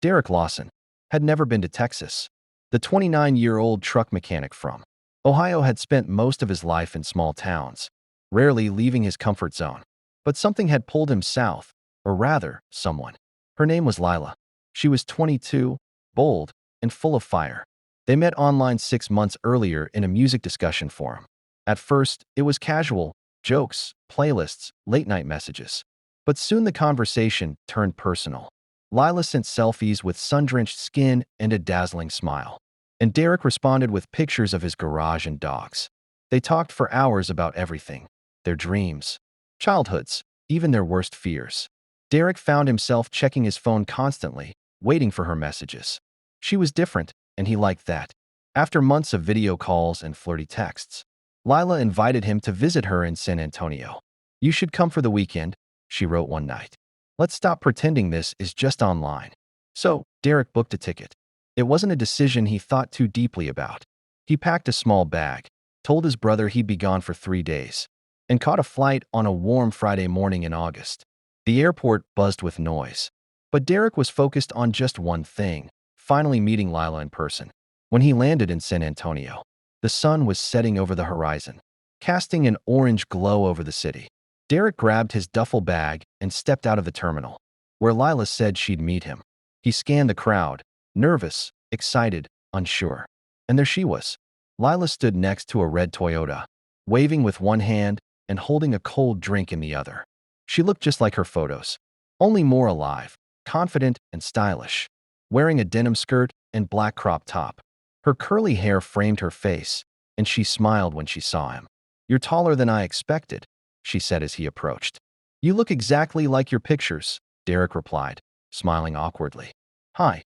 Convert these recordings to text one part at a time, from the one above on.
Derek Lawson had never been to Texas. The 29-year-old truck mechanic from Ohio had spent most of his life in small towns, rarely leaving his comfort zone. But something had pulled him south, or rather, someone. Her name was Lila. She was 22, bold, and full of fire. They met online 6 months earlier in a music discussion forum. At first, it was casual, jokes, playlists, late-night messages. But soon the conversation turned personal. Lila sent selfies with sun-drenched skin and a dazzling smile. And Derek responded with pictures of his garage and dogs. They talked for hours about everything. Their dreams, childhoods, even their worst fears. Derek found himself checking his phone constantly, waiting for her messages. She was different, and he liked that. After months of video calls and flirty texts, Lila invited him to visit her in San Antonio. "You should come for the weekend," she wrote one night. "Let's stop pretending this is just online." So, Derek booked a ticket. It wasn't a decision he thought too deeply about. He packed a small bag, told his brother he'd be gone for 3 days, and caught a flight on a warm Friday morning in August. The airport buzzed with noise. But Derek was focused on just one thing: finally meeting Lila in person. When he landed in San Antonio, the sun was setting over the horizon, casting an orange glow over the city. Derek grabbed his duffel bag and stepped out of the terminal, where Lila said she'd meet him. He scanned the crowd, nervous, excited, unsure. And there she was. Lila stood next to a red Toyota, waving with one hand and holding a cold drink in the other. She looked just like her photos, only more alive, confident and stylish, wearing a denim skirt and black crop top. Her curly hair framed her face, and she smiled when she saw him. "You're taller than I expected," she said as he approached. "You look exactly like your pictures," Derek replied, smiling awkwardly. Hi,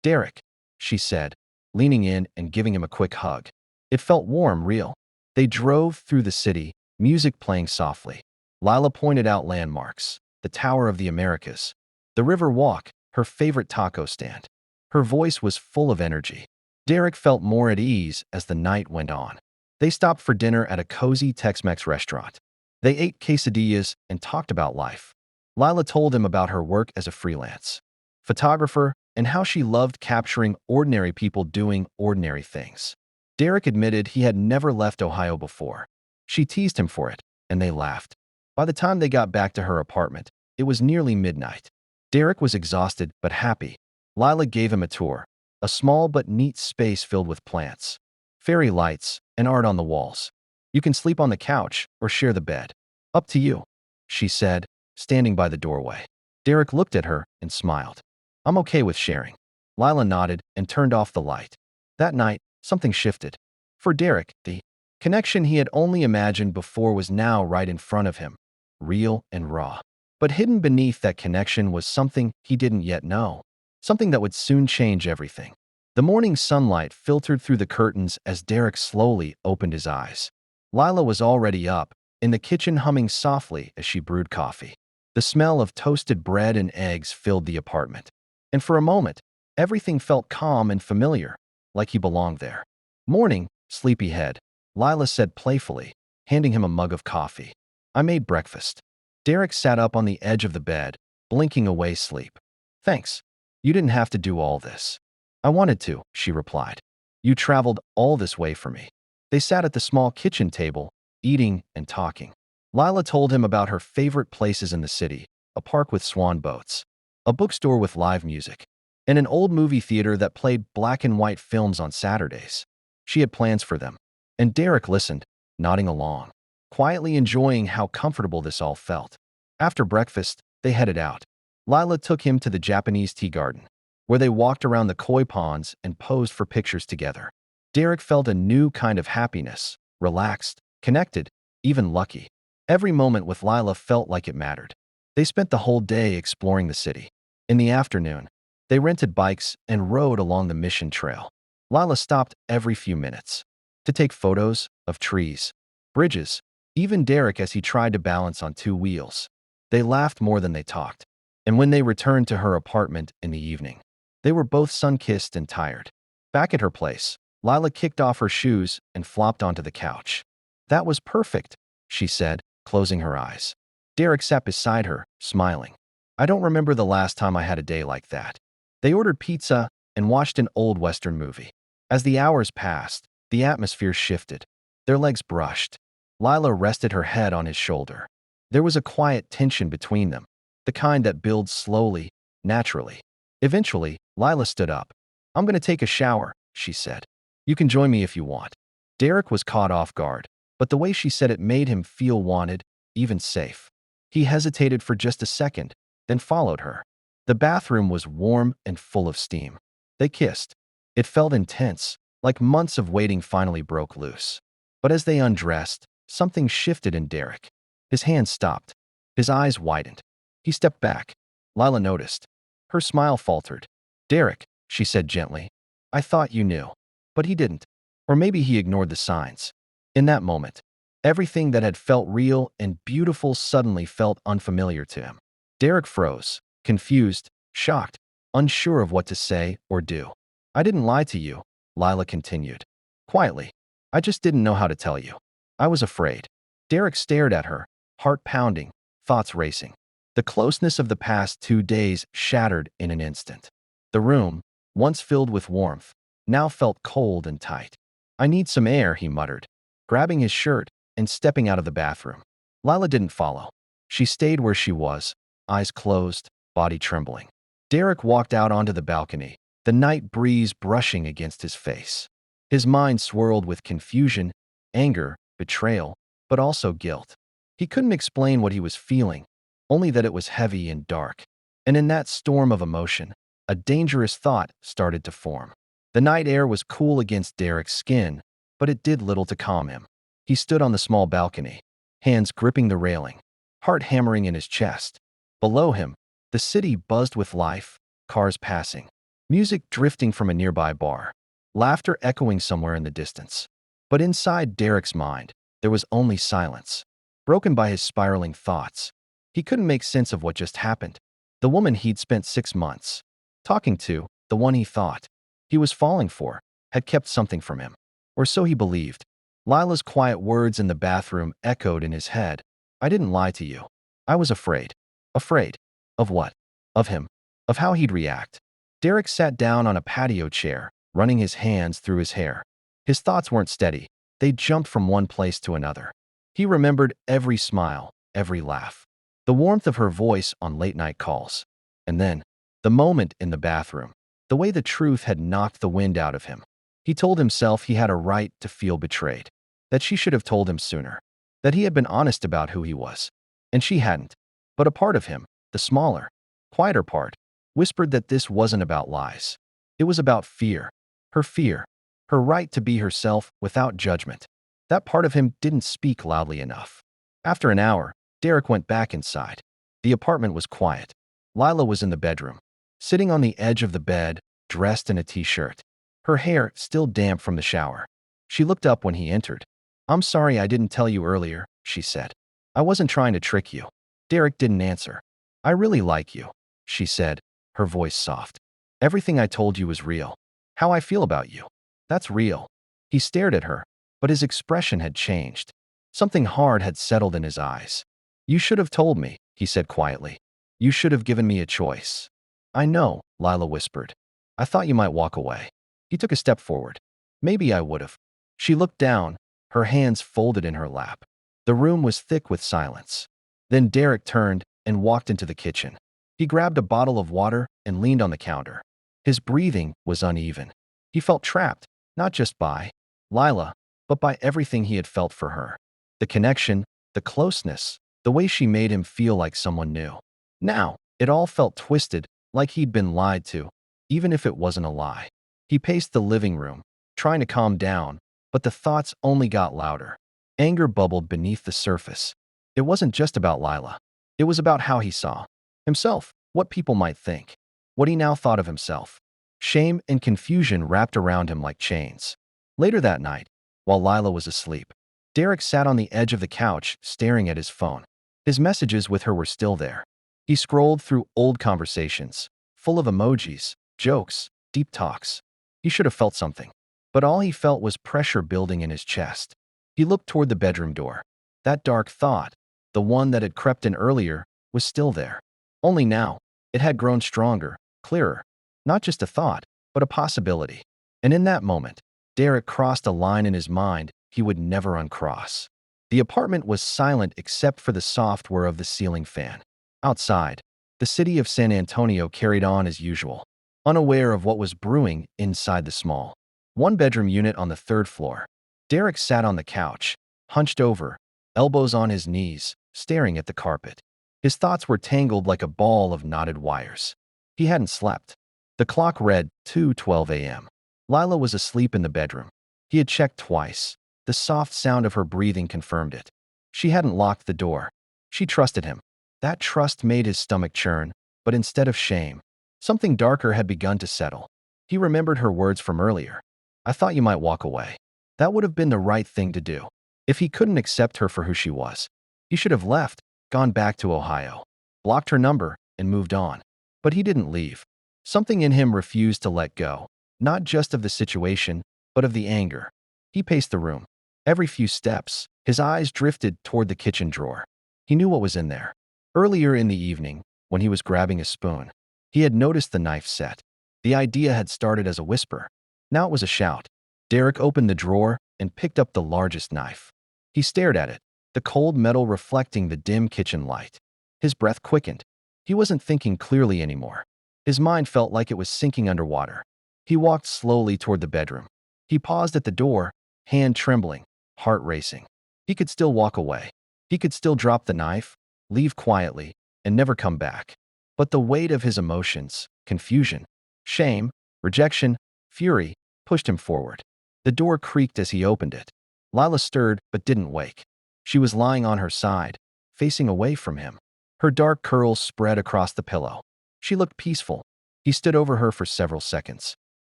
Derek," she said, leaning in and giving him a quick hug. It felt warm, real. They drove through the city, music playing softly. Lila pointed out landmarks: the Tower of the Americas, the River Walk, her favorite taco stand. Her voice was full of energy. Derek felt more at ease as the night went on. They stopped for dinner at a cozy Tex-Mex restaurant. They ate quesadillas and talked about life. Lila told him about her work as a freelance photographer and how she loved capturing ordinary people doing ordinary things. Derek admitted he had never left Ohio before. She teased him for it, and they laughed. By the time they got back to her apartment, it was nearly midnight. Derek was exhausted but happy. Lila gave him a tour, a small but neat space filled with plants, fairy lights, and art on the walls. "You can sleep on the couch or share the bed. Up to you," she said, standing by the doorway. Derek looked at her and smiled. "I'm okay with sharing." Lila nodded and turned off the light. That night, something shifted. For Derek, the connection he had only imagined before was now right in front of him, real and raw. But hidden beneath that connection was something he didn't yet know, something that would soon change everything. The morning sunlight filtered through the curtains as Derek slowly opened his eyes. Lila was already up, in the kitchen humming softly as she brewed coffee. The smell of toasted bread and eggs filled the apartment. And for a moment, everything felt calm and familiar, like he belonged there. "Morning, sleepyhead," Lila said playfully, handing him a mug of coffee. "I made breakfast." Derek sat up on the edge of the bed, blinking away sleep. "Thanks. You didn't have to do all this." "I wanted to," she replied. "You traveled all this way for me." They sat at the small kitchen table, eating and talking. Lila told him about her favorite places in the city: a park with swan boats, a bookstore with live music, and an old movie theater that played black and white films on Saturdays. She had plans for them, and Derek listened, nodding along, quietly enjoying how comfortable this all felt. After breakfast, they headed out. Lila took him to the Japanese tea garden, where they walked around the koi ponds and posed for pictures together. Derek felt a new kind of happiness, relaxed, connected, even lucky. Every moment with Lila felt like it mattered. They spent the whole day exploring the city. In the afternoon, they rented bikes and rode along the Mission Trail. Lila stopped every few minutes to take photos of trees, bridges, even Derek as he tried to balance on 2 wheels. They laughed more than they talked. And when they returned to her apartment in the evening, they were both sun-kissed and tired. Back at her place, Lila kicked off her shoes and flopped onto the couch. "That was perfect," she said, closing her eyes. Derek sat beside her, smiling. "I don't remember the last time I had a day like that." They ordered pizza and watched an old Western movie. As the hours passed, the atmosphere shifted. Their legs brushed. Lila rested her head on his shoulder. There was a quiet tension between them, the kind that builds slowly, naturally. Eventually, Lila stood up. "I'm going to take a shower," she said. "You can join me if you want." Derek was caught off guard, but the way she said it made him feel wanted, even safe. He hesitated for just a second, then followed her. The bathroom was warm and full of steam. They kissed. It felt intense, like months of waiting finally broke loose. But as they undressed, something shifted in Derek. His hands stopped. His eyes widened. He stepped back. Lila noticed. Her smile faltered. "Derek," she said gently, "I thought you knew." But he didn't. Or maybe he ignored the signs. In that moment, everything that had felt real and beautiful suddenly felt unfamiliar to him. Derek froze, confused, shocked, unsure of what to say or do. "I didn't lie to you," Lila continued. Quietly. "I just didn't know how to tell you. I was afraid." Derek stared at her, heart pounding, thoughts racing. The closeness of the past 2 days shattered in an instant. The room, once filled with warmth, now felt cold and tight. "I need some air," he muttered, grabbing his shirt and stepping out of the bathroom. Lila didn't follow. She stayed where she was, eyes closed, body trembling. Derek walked out onto the balcony, the night breeze brushing against his face. His mind swirled with confusion, anger, betrayal, but also guilt. He couldn't explain what he was feeling, only that it was heavy and dark. And in that storm of emotion, a dangerous thought started to form. The night air was cool against Derek's skin, but it did little to calm him. He stood on the small balcony, hands gripping the railing, heart hammering in his chest. Below him, the city buzzed with life, cars passing, music drifting from a nearby bar, laughter echoing somewhere in the distance. But inside Derek's mind, there was only silence, broken by his spiraling thoughts. He couldn't make sense of what just happened. The woman he'd spent 6 months talking to, the one he thought he was falling for, had kept something from him. Or so he believed. Lila's quiet words in the bathroom echoed in his head. "I didn't lie to you. I was afraid." Afraid. Of what? Of him. Of how he'd react. Derek sat down on a patio chair, running his hands through his hair. His thoughts weren't steady. They jumped from one place to another. He remembered every smile, every laugh, the warmth of her voice on late-night calls. And then, the moment in the bathroom, the way the truth had knocked the wind out of him. He told himself he had a right to feel betrayed, that she should have told him sooner, that he had been honest about who he was, and she hadn't. But a part of him, the smaller, quieter part, whispered that this wasn't about lies. It was about fear, her right to be herself without judgment. That part of him didn't speak loudly enough. After an hour, Derek went back inside. The apartment was quiet. Lila was in the bedroom, sitting on the edge of the bed, dressed in a t-shirt, her hair still damp from the shower. She looked up when he entered. "I'm sorry I didn't tell you earlier," she said. "I wasn't trying to trick you." Derek didn't answer. "I really like you," she said, her voice soft. "Everything I told you was real. How I feel about you. That's real." He stared at her, but his expression had changed. Something hard had settled in his eyes. "You should have told me," he said quietly. "You should have given me a choice." "I know," Lila whispered. "I thought you might walk away." He took a step forward. "Maybe I would have." She looked down, her hands folded in her lap. The room was thick with silence. Then Derek turned and walked into the kitchen. He grabbed a bottle of water and leaned on the counter. His breathing was uneven. He felt trapped, not just by Lila, but by everything he had felt for her. The connection, the closeness, the way she made him feel like someone new. Now, it all felt twisted, like he'd been lied to, even if it wasn't a lie. He paced the living room, trying to calm down, but the thoughts only got louder. Anger bubbled beneath the surface. It wasn't just about Lila. It was about how he saw himself, what people might think, what he now thought of himself. Shame and confusion wrapped around him like chains. Later that night, while Lila was asleep, Derek sat on the edge of the couch, staring at his phone. His messages with her were still there. He scrolled through old conversations, full of emojis, jokes, deep talks. He should have felt something, but all he felt was pressure building in his chest. He looked toward the bedroom door. That dark thought, the one that had crept in earlier, was still there. Only now, it had grown stronger, clearer. Not just a thought, but a possibility. And in that moment, Derek crossed a line in his mind he would never uncross. The apartment was silent except for the soft whir of the ceiling fan. Outside, the city of San Antonio carried on as usual, unaware of what was brewing inside the small, one-bedroom unit on the third floor. Derek sat on the couch, hunched over, elbows on his knees, staring at the carpet. His thoughts were tangled like a ball of knotted wires. He hadn't slept. The clock read 2:12 a.m. Lila was asleep in the bedroom. He had checked twice. The soft sound of her breathing confirmed it. She hadn't locked the door. She trusted him. That trust made his stomach churn, but instead of shame, something darker had begun to settle. He remembered her words from earlier. "I thought you might walk away." That would have been the right thing to do. If he couldn't accept her for who she was, he should have left, gone back to Ohio, blocked her number, and moved on. But he didn't leave. Something in him refused to let go, not just of the situation, but of the anger. He paced the room. Every few steps, his eyes drifted toward the kitchen drawer. He knew what was in there. Earlier in the evening, when he was grabbing a spoon, he had noticed the knife set. The idea had started as a whisper. Now it was a shout. Derek opened the drawer and picked up the largest knife. He stared at it, the cold metal reflecting the dim kitchen light. His breath quickened. He wasn't thinking clearly anymore. His mind felt like it was sinking underwater. He walked slowly toward the bedroom. He paused at the door, hand trembling, heart racing. He could still walk away. He could still drop the knife, leave quietly, and never come back. But the weight of his emotions, confusion, shame, rejection, fury, pushed him forward. The door creaked as he opened it. Lila stirred but didn't wake. She was lying on her side, facing away from him. Her dark curls spread across the pillow. She looked peaceful. He stood over her for several seconds.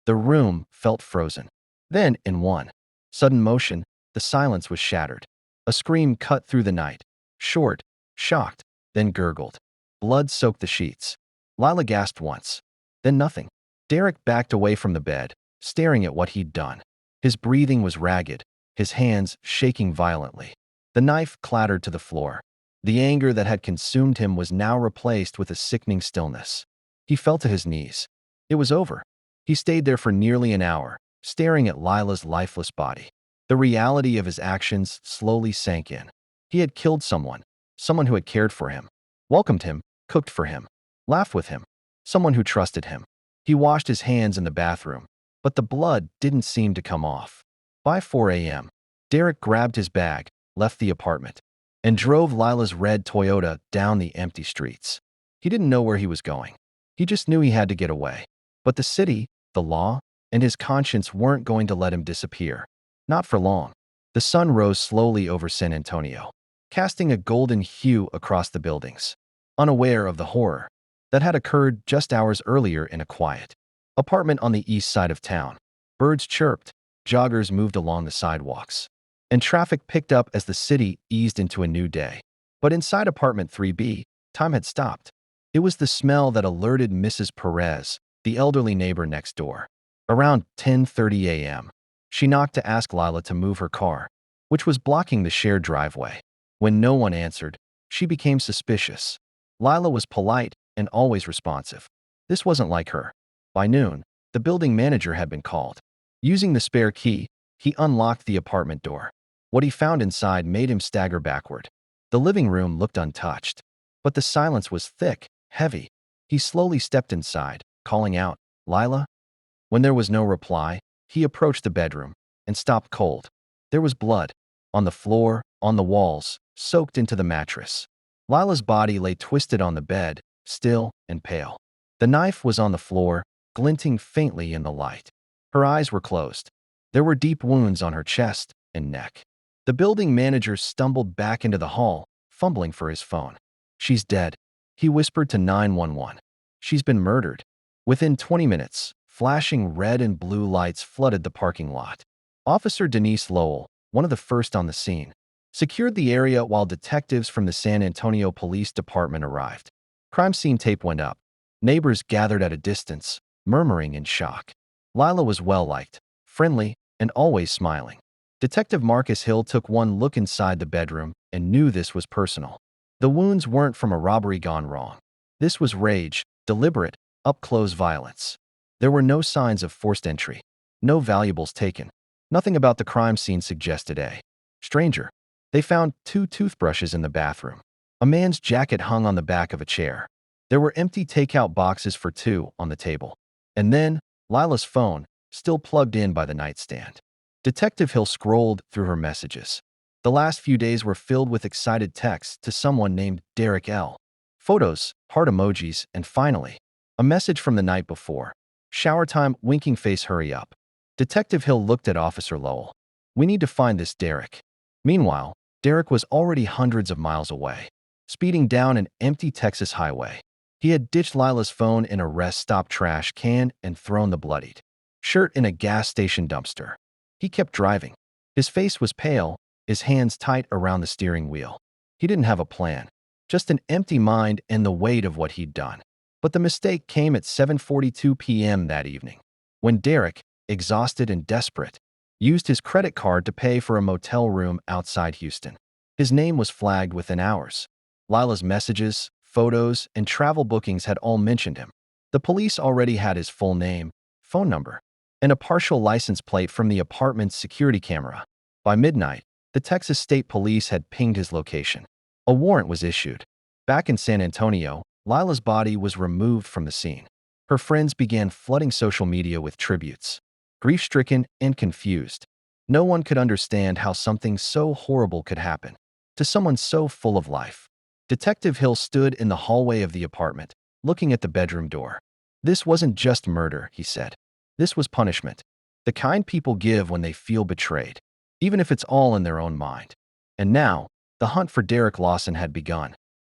The room felt frozen. Then, in one sudden motion, the silence was shattered. A scream cut through the night. Short, shocked, then gurgled. Blood soaked the sheets. Lila gasped once. Then nothing. Derek backed away from the bed, staring at what he'd done. His breathing was ragged, his hands shaking violently. The knife clattered to the floor. The anger that had consumed him was now replaced with a sickening stillness. He fell to his knees. It was over. He stayed there for nearly an hour, staring at Lila's lifeless body. The reality of his actions slowly sank in. He had killed someone who had cared for him, welcomed him, cooked for him, laughed with him, someone who trusted him. He washed his hands in the bathroom, but the blood didn't seem to come off. By 4 a.m., Derek grabbed his bag, left the apartment, and drove Lila's red Toyota down the empty streets. He didn't know where he was going. He just knew he had to get away. But the city, the law, and his conscience weren't going to let him disappear. Not for long. The sun rose slowly over San Antonio, casting a golden hue across the buildings, unaware of the horror that had occurred just hours earlier in a quiet apartment on the east side of town. Birds chirped, joggers moved along the sidewalks, and traffic picked up as the city eased into a new day. But inside apartment 3B, time had stopped. It was the smell that alerted Mrs. Perez, the elderly neighbor next door. Around 10:30 a.m., she knocked to ask Lila to move her car, which was blocking the shared driveway. When no one answered, she became suspicious. Lila was polite and always responsive. This wasn't like her. By noon, the building manager had been called. Using the spare key, he unlocked the apartment door. What he found inside made him stagger backward. The living room looked untouched, but the silence was thick, heavy. He slowly stepped inside, calling out, "Lila?" When there was no reply, he approached the bedroom and stopped cold. There was blood on the floor, on the walls, soaked into the mattress. Lila's body lay twisted on the bed, still and pale. The knife was on the floor, glinting faintly in the light. Her eyes were closed. There were deep wounds on her chest and neck. The building manager stumbled back into the hall, fumbling for his phone. "She's dead," he whispered to 911. "She's been murdered." Within 20 minutes, flashing red and blue lights flooded the parking lot. Officer Denise Lowell, one of the first on the scene, secured the area while detectives from the San Antonio Police Department arrived. Crime scene tape went up. Neighbors gathered at a distance, murmuring in shock. Lila was well-liked, friendly, and always smiling. Detective Marcus Hill took one look inside the bedroom and knew this was personal. The wounds weren't from a robbery gone wrong. This was rage, deliberate, up-close violence. There were no signs of forced entry, no valuables taken. Nothing about the crime scene suggested a stranger. They found 2 toothbrushes in the bathroom. A man's jacket hung on the back of a chair. There were empty takeout boxes for 2 on the table. And then, Lila's phone, still plugged in by the nightstand. Detective Hill scrolled through her messages. The last few days were filled with excited texts to someone named Derek L. Photos, heart emojis, and finally, a message from the night before. Shower time, winking face, hurry up. Detective Hill looked at Officer Lowell. We need to find this Derek. Meanwhile, Derek was already hundreds of miles away, speeding down an empty Texas highway. He had ditched Lila's phone in a rest stop trash can and thrown the bloodied shirt in a gas station dumpster. He kept driving. His face was pale, his hands tight around the steering wheel. He didn't have a plan, just an empty mind and the weight of what he'd done. But the mistake came at 7:42 p.m. that evening, when Derek, exhausted and desperate, used his credit card to pay for a motel room outside Houston. His name was flagged within hours. Lila's messages, photos, and travel bookings had all mentioned him. The police already had his full name, phone number, and a partial license plate from the apartment's security camera. By midnight, the Texas State Police had pinged his location. A warrant was issued. Back in San Antonio, Lila's body was removed from the scene. Her friends began flooding social media with tributes. Grief-stricken and confused, no one could understand how something so horrible could happen to someone so full of life. Detective Hill stood in the hallway of the apartment, looking at the bedroom door. This wasn't just murder, he said. This was punishment. The kind people give when they feel betrayed, even if it's all in their own mind. And now, the hunt for Derek Lawson had begun.